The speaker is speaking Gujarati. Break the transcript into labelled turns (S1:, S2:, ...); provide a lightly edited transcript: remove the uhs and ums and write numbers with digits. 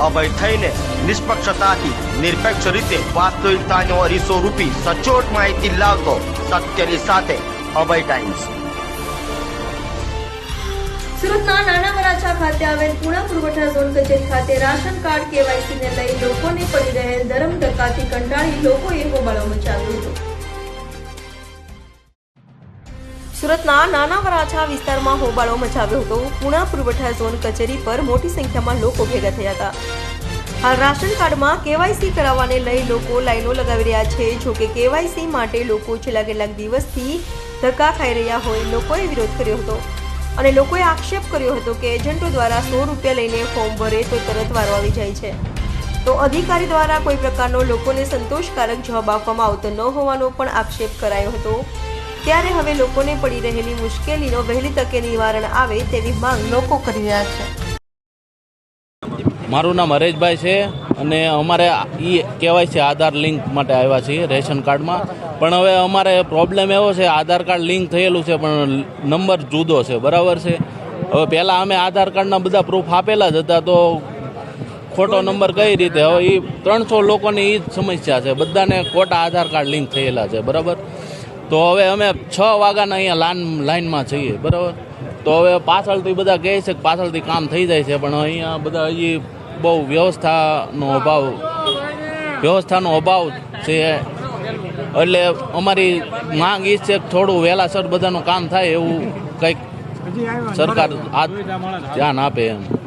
S1: અભય થઈને નિષ્પક્ષતાથી નિરપેક્ષ રીતે વાસ્તવિકતાનો અરીસો રૂપી સચોટ માહિતી લાવતો સત્યની સાથે અભય ટાઈમ્સ।
S2: સુરતના નાના વરાછા ખાતે આવેલ પુણા પુરવઠા ઝોન કચેરી ખાતે રાશન કાર્ડ KYC ને લઈ લોકોને પડી રહેલ ધરમ ધક્કાથી કંટાળી લોકોએ હોબાળો મચાવ્યો હતો। સુરતના નાના વરાછા વિસ્તારમાં હોબાળો મચાવ્યો હતો। પુણા પુરવઠા ઝોન કચેરી પર મોટી સંખ્યામાં લોકો ભેગા થયા હતા। હાલ રાશન કાર્ડમાં KYC કરાવવાને લઈ લોકો લાઈનો લગાવી રહ્યા છે। જો કે KYC માટે લોકો છેલ્લા કેટલાક દિવસથી ધક્કા ખાઈ રહ્યા હોય લોકોએ વિરોધ કર્યો હતો અને લોકોએ આક્ષેપ કર્યો હતો કે એજન્ટો દ્વારા 100 રૂપિયા લઈને ફોર્મ ભરે તો તરત વારો આવી જાય છે, તો અધિકારી દ્વારા કોઈ પ્રકારનો લોકોને સંતોષકારક જવાબ આપવામાં આવતો ન હોવાનો પણ આક્ષેપ કરાયો હતો। ત્યારે હવે લોકોને પડી રહેલી મુશ્કેલીનો વહેલી તકે નિવારણ આવે તેવી માંગ લોકો કરી રહ્યા છે।
S3: મારું નામ હરેશભાઈ છે અને અમારે KYC આધાર લિંક માટે આવ્યા છીએ રેશન કાર્ડમાં, પણ હવે અમારે પ્રોબ્લેમ એવો છે, આધાર કાર્ડ લિંક થયેલું છે પણ નંબર જુદો છે, બરાબર છે। હવે પહેલાં અમે આધાર કાર્ડના બધા પ્રૂફ આપેલા જ હતા, તો ખોટો નંબર કઈ રીતે? હવે એ 300 લોકોની એ જ સમસ્યા છે, બધાને ખોટા આધાર કાર્ડ લિંક થયેલા છે, બરાબર। તો હવે અમે 6 વાગ્યાના અહીંયા લાઈનમાં છીએ, બરાબર। તો હવે પાછળથી બધા કહે છે કે પાછળથી કામ થઈ જાય છે, પણ અહીંયા બધા હજી બહુ વ્યવસ્થાનો અભાવ છે। એટલે અમારી માંગ એ છે કે થોડું વહેલાસર બધાનું કામ થાય એવું કંઈક સરકાર ધ્યાન આપે એમ।